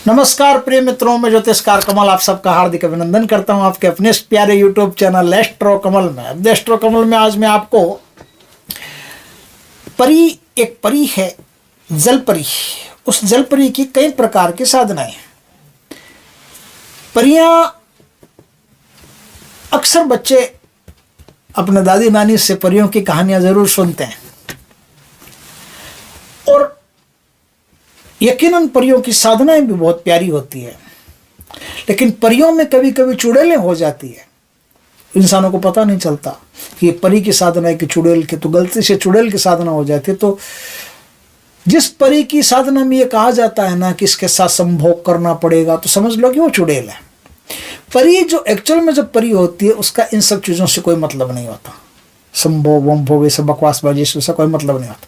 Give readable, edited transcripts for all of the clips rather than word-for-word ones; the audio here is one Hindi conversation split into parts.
नमस्कार प्रिय मित्रों, मैं ज्योतिषकार कमल आप सबका हार्दिक अभिनंदन करता हूं आपके अपने प्यारे यूट्यूब चैनल एस्ट्रो कमल में। एस्ट्रो कमल में आज मैं आपको एक परी है, जल परी। उस जल परी की कई प्रकार की साधनाएं। परियां अक्सर बच्चे अपने दादी नानी से परियों की कहानियां जरूर सुनते हैं और यकीनन परियों की साधनाएं भी बहुत प्यारी होती है, लेकिन परियों में कभी कभी चुड़ैलें हो जाती है। इंसानों को पता नहीं चलता कि ये परी की साधना है कि चुड़ैल की, तो गलती से चुड़ैल की साधना हो जाती है। तो जिस परी की साधना में ये कहा जाता है ना कि इसके साथ संभोग करना पड़ेगा, तो समझ लो कि वो चुड़ैल है। परी जो एक्चुअल में जब परी होती है उसका इन सब चीज़ों से कोई मतलब नहीं होता। संभोग वंभोग ये सब बकवासबाजी से कोई मतलब नहीं होता।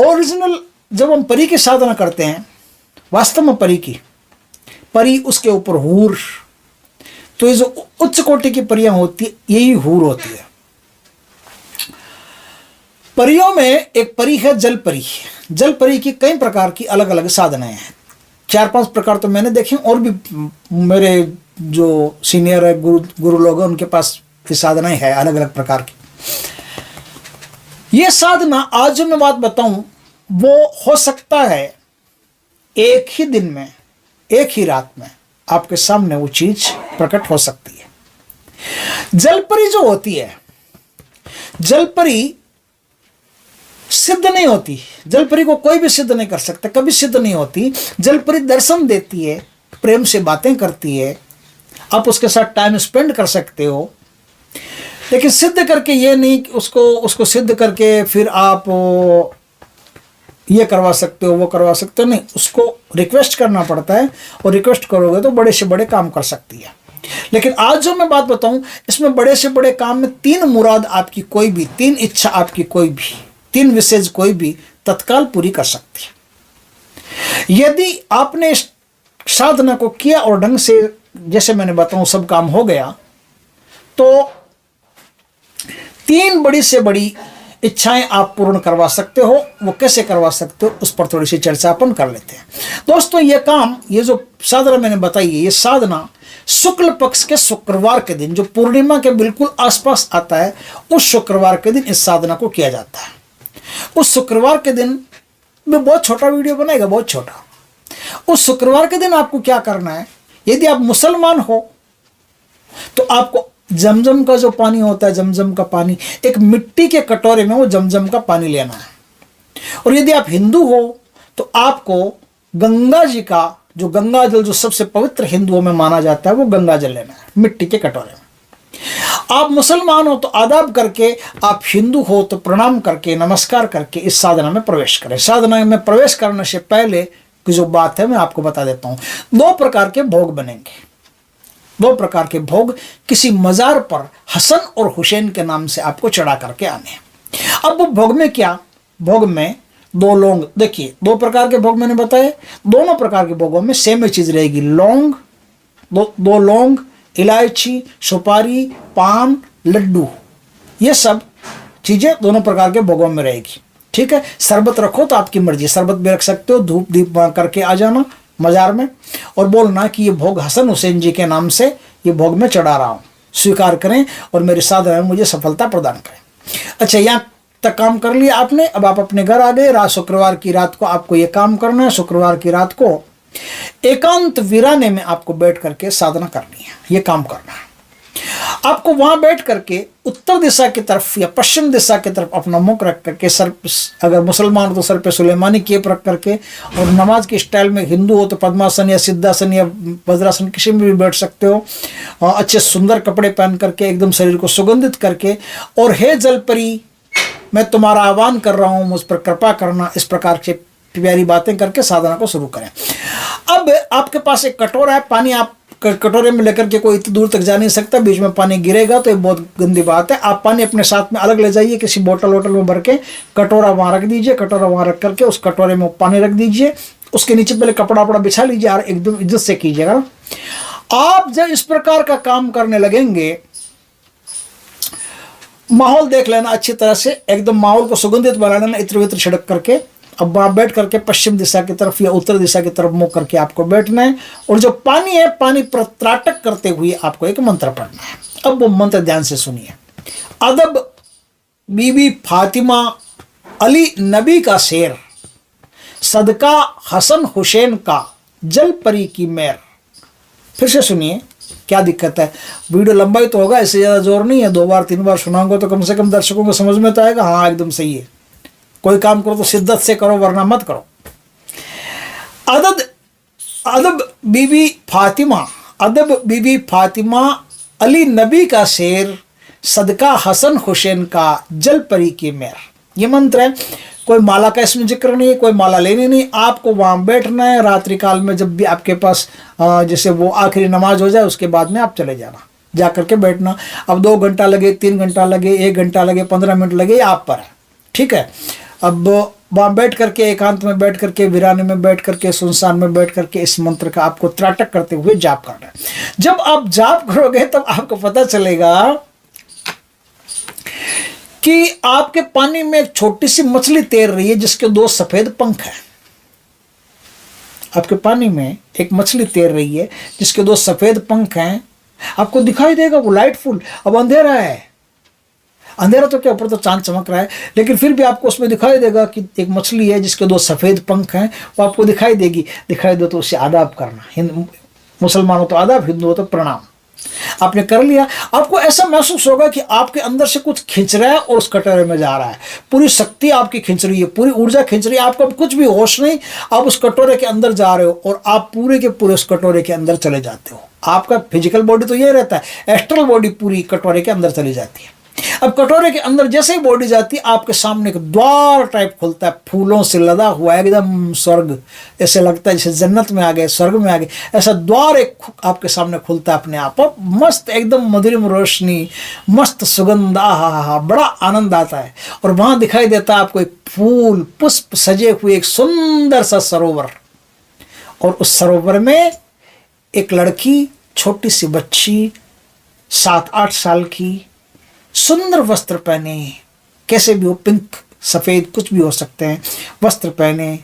ओरिजिनल जब हम परी की साधना करते हैं, वास्तव में परी उसके ऊपर हूर, तो ये जो उच्च कोटि की परियां होती है यही हूर होती है। परियों में एक परी है जल परी। जल परी की कई प्रकार की अलग अलग साधनाएं हैं। 4-5 प्रकार तो मैंने देखे, और भी मेरे जो सीनियर है, गुरु लोग हैं, उनके पास ये साधनाएं है अलग अलग प्रकार की। ये साधना आज जो मैं बात बताऊं वो हो सकता है एक ही दिन में, एक ही रात में आपके सामने वो चीज प्रकट हो सकती है। जलपरी जो होती है, जलपरी सिद्ध नहीं होती। जलपरी को कोई भी सिद्ध नहीं कर सकता, कभी सिद्ध नहीं होती। जलपरी दर्शन देती है, प्रेम से बातें करती है, आप उसके साथ टाइम स्पेंड कर सकते हो, लेकिन सिद्ध करके ये नहीं उसको सिद्ध करके फिर आप ये करवा सकते हो, वो करवा सकते हो, नहीं। उसको रिक्वेस्ट करना पड़ता है, और रिक्वेस्ट करोगे तो बड़े से बड़े काम कर सकती है। लेकिन आज जो मैं बात बताऊं, इसमें बड़े से बड़े काम में 3 मुराद आपकी कोई भी, 3 इच्छा आपकी कोई भी, 3 विशेष कोई भी तत्काल पूरी कर सकती है। यदि आपने इस साधना को किया और ढंग से, जैसे मैंने बताऊं, सब काम हो गया, तो 3 बड़ी से बड़ी इच्छाएं आप पूर्ण करवा सकते हो। वो कैसे करवा सकते हो, उस पर थोड़ी सी चर्चा अपन कर लेते हैं। दोस्तों, ये काम, ये जो साधना मैंने बताई है, ये साधना शुक्ल पक्ष के शुक्रवार के दिन, जो पूर्णिमा के बिल्कुल आसपास आता है, उस शुक्रवार के दिन इस साधना को किया जाता है। उस शुक्रवार के दिन मैं बहुत छोटा वीडियो बनाएगा, बहुत छोटा। उस शुक्रवार के दिन आपको क्या करना है, यदि आप मुसलमान हो तो आपको जमजम का जो पानी होता है, जमजम का पानी, एक मिट्टी के कटोरे में वो जमजम का पानी लेना है। और यदि आप हिंदू हो तो आपको गंगा जी का जो गंगा जल, जो सबसे पवित्र हिंदुओं में माना जाता है, वो गंगा जल लेना है मिट्टी के कटोरे में। आप मुसलमान हो तो आदाब करके, आप हिंदू हो तो प्रणाम करके, नमस्कार करके इस साधना में प्रवेश करें। साधना में प्रवेश करने से पहले की जो बात है मैं आपको बता देता हूँ। 2 प्रकार के भोग बनेंगे। 2 प्रकार के भोग किसी मजार पर हसन और हुसैन के नाम से आपको चढ़ा करके आने हैं। अब वो भोग में क्या, भोग में 2 लौंग। देखिए, 2 प्रकार के भोग मैंने बताए, दोनों प्रकार के भोगों में सेम ही चीज रहेगी। लौंग, 2 लौंग, इलायची, सुपारी, पान, लड्डू, ये सब चीजें दोनों प्रकार के भोगों में रहेगी। ठीक है। शरबत रखो तो आपकी मर्जी, शरबत भी रख सकते हो। धूप दीप करके आ जाना मजार में और बोलना कि ये भोग हसन हुसैन जी के नाम से ये भोग मैं चढ़ा रहा हूँ, स्वीकार करें और मेरी साधना में मुझे सफलता प्रदान करें। अच्छा, यहाँ तक काम कर लिया आपने। अब आप अपने घर आ गए। शुक्रवार की रात को आपको ये काम करना है। शुक्रवार की रात को एकांत वीराने में आपको बैठ करके साधना करनी है, ये काम करना है। आपको वहां बैठ करके उत्तर दिशा की तरफ या पश्चिम दिशा की तरफ अपना मुख रख करके, सर, अगर मुसलमान हो तो सर पे सुलेमानी केप रख करके, और नमाज के स्टाइल में हिंदू हो तो पद्मासन या सिद्धासन या वज्रासन किसी में भी बैठ सकते हो। अच्छे सुंदर कपड़े पहन करके, एकदम शरीर को सुगंधित करके, और हे जलपरी, मैं तुम्हारा आह्वान कर रहा हूँ, मुझ पर कृपा करना, इस प्रकार से प्यारी बातें करके साधना को शुरू करें। अब आपके पास एक कटोरा है, पानी आप कटोरे में लेकर के कोई इतनी दूर तक जा नहीं सकता, बीच में पानी गिरेगा तो ये बहुत गंदी बात है। आप पानी अपने साथ में अलग ले जाइए, किसी बोतल वोटल में भर के कटोरा वहाँ रख दीजिए। कटोरा वहाँ रख करके उस कटोरे में पानी रख दीजिए, उसके नीचे पहले कपड़ा वपड़ा बिछा लीजिए और एकदम इज्जत से कीजिएगा। आप जब इस प्रकार का काम करने लगेंगे, माहौल देख लेना अच्छी तरह से, एकदम माहौल को सुगंधित बना लेना, इत्र वित्र छिड़क करके। अब वहाँ बैठ करके पश्चिम दिशा की तरफ या उत्तर दिशा की तरफ मुँह करके आपको बैठना है, और जो पानी है पानी पर त्राटक करते हुए आपको एक मंत्र पढ़ना है। अब वो मंत्र ध्यान से सुनिए। अदब बीबी फातिमा अली नबी का शेर, सदका हसन हुसैन का जल परी की मेर। फिर से सुनिए, क्या दिक्कत है, वीडियो लंबा ही तो होगा, इससे ज़्यादा जोर नहीं है, 2 बार 3 बार सुनाऊंगा तो कम से कम दर्शकों को समझ में तो आएगा। हाँ एकदम सही है, कोई काम करो तो शिद्दत से करो वरना मत करो। अदब बीबी फातिमा, अदब बीबी फातिमा अली नबी का शेर, सदका हसन हुसैन का जल परी की मेर। ये मंत्र है, कोई माला का इसमें जिक्र नहीं है, कोई माला लेनी नहीं, आपको वहाँ बैठना है। रात्रि काल में जब भी आपके पास जैसे वो आखिरी नमाज हो जाए उसके बाद में आप चले जाना, जा करके बैठना। अब 2 घंटा लगे, 3 घंटा लगे, 1 घंटा लगे, 15 मिनट लगे, आप पर है, ठीक है। अब वहाँ बैठ करके, एकांत में बैठ करके, वीराने में बैठ करके, सुनसान में बैठ करके इस मंत्र का आपको त्राटक करते हुए जाप करना है। जब आप जाप करोगे तब आपको पता चलेगा कि आपके पानी में एक छोटी सी मछली तैर रही है जिसके 2 सफेद पंख हैं। आपके पानी में एक मछली तैर रही है जिसके 2 सफेद पंख हैं, आपको दिखाई देगा वो लाइटफुल। अब अंधेरा है, अंधेरा तो क्या, ऊपर तो चांद चमक रहा है, लेकिन फिर भी आपको उसमें दिखाई देगा कि एक मछली है जिसके 2 सफेद पंख हैं, वो आपको दिखाई देगी। दिखाई दो तो उससे आदाब करना, मुसलमानों तो आदाब, हिंदुओं तो प्रणाम। आपने कर लिया, आपको ऐसा महसूस होगा कि आपके अंदर से कुछ खींच रहा है और उस कटोरे में जा रहा है, पूरी शक्ति आपकी खींच रही है, पूरी ऊर्जा खींच रही है, आपको कुछ भी होश नहीं, आप उस कटोरे के अंदर जा रहे हो और आप पूरे के पूरे उस कटोरे के अंदर चले जाते हो। आपका फिजिकल बॉडी तो ये रहता है, एस्ट्रल बॉडी पूरी कटोरे के अंदर चली जाती है। अब कटोरे के अंदर जैसे ही बॉडी जाती है, आपके सामने एक द्वार टाइप खुलता है, फूलों से लदा हुआ है, एकदम स्वर्ग, ऐसे लगता है जैसे जन्नत में आ गए, स्वर्ग में आ गए, ऐसा द्वार एक आपके सामने खुलता है अपने आप। मस्त एकदम मधुरिम रोशनी, मस्त सुगंध, आहा, बड़ा आनंद आता है। और वहाँ दिखाई देता है आपको एक फूल पुष्प सजे हुए एक सुंदर सा सरोवर, और उस सरोवर में एक लड़की, छोटी सी बच्ची, 7-8 साल की, सुंदर वस्त्र पहने, कैसे भी हो, पिंक सफ़ेद कुछ भी हो सकते हैं, वस्त्र पहने,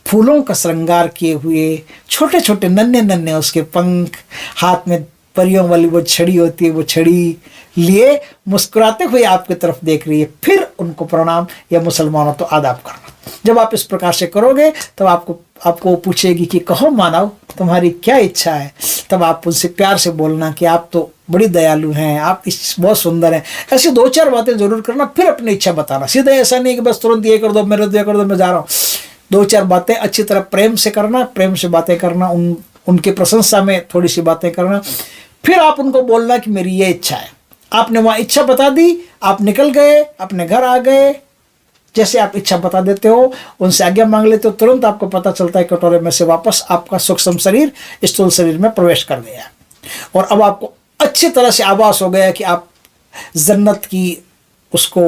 फूलों का श्रृंगार किए हुए, छोटे छोटे नन्हे नन्हे उसके पंख, हाथ में परियों वाली वो छड़ी होती है, वो छड़ी लिए मुस्कुराते हुए आपकी तरफ देख रही है। फिर उनको प्रणाम या मुसलमानों तो आदाब करना। जब आप इस प्रकार से करोगे तब आपको पूछेगी कि कहो मानव तुम्हारी क्या इच्छा है, तब आप उनसे प्यार से बोलना कि आप तो बड़ी दयालु हैं, आप बहुत सुंदर हैं। ऐसी 2-4 बातें जरूर करना, फिर अपनी इच्छा बताना। सीधे ऐसा नहीं कि बस तुरंत ये कर दो, मेरे दिया कर दो, मैं जा रहा हूँ। 2-4 बातें अच्छी तरह प्रेम से करना, प्रेम से बातें करना, उनकी प्रशंसा में थोड़ी सी बातें करना। फिर आप उनको बोलना कि मेरी ये इच्छा है। आपने वहाँ इच्छा बता दी, आप निकल गए, अपने घर आ गए। जैसे आप इच्छा बता देते हो, उनसे आज्ञा मांग लेते हो, तुरंत आपको पता चलता है कटोरे में से वापस आपका सूक्ष्म शरीर स्थूल शरीर में प्रवेश कर गया। और अब आपको अच्छी तरह से आभास हो गया कि आप जन्नत की उसको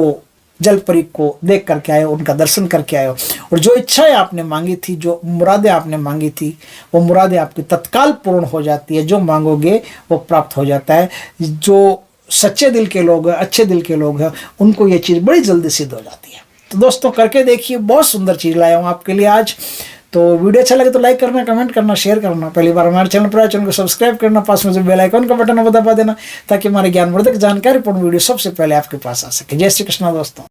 जलपरी को देख करके आए, उनका दर्शन करके आए हो। और जो इच्छाएं आपने मांगी थी, जो मुरादें आपने मांगी थी, वो मुरादें आपकी तत्काल पूर्ण हो जाती है। जो मांगोगे वो प्राप्त हो जाता है। जो सच्चे दिल के लोग हैं, अच्छे दिल के लोग हैं, उनको ये चीज़ बड़ी जल्दी सिद्ध हो जाती है। तो दोस्तों करके देखिए, बहुत सुंदर चीज़ लाया हूँ आपके लिए आज। तो वीडियो अच्छा लगे तो लाइक करना, कमेंट करना, शेयर करना। पहली बार हमारे चैनल पर आए, चैनल को सब्सक्राइब करना, पास में जो बेल आइकन का बटन है वो दबा देना, ताकि हमारे ज्ञानवर्धक जानकारीपूर्ण वीडियो सबसे पहले आपके पास आ सके। जय श्री कृष्णा दोस्तों।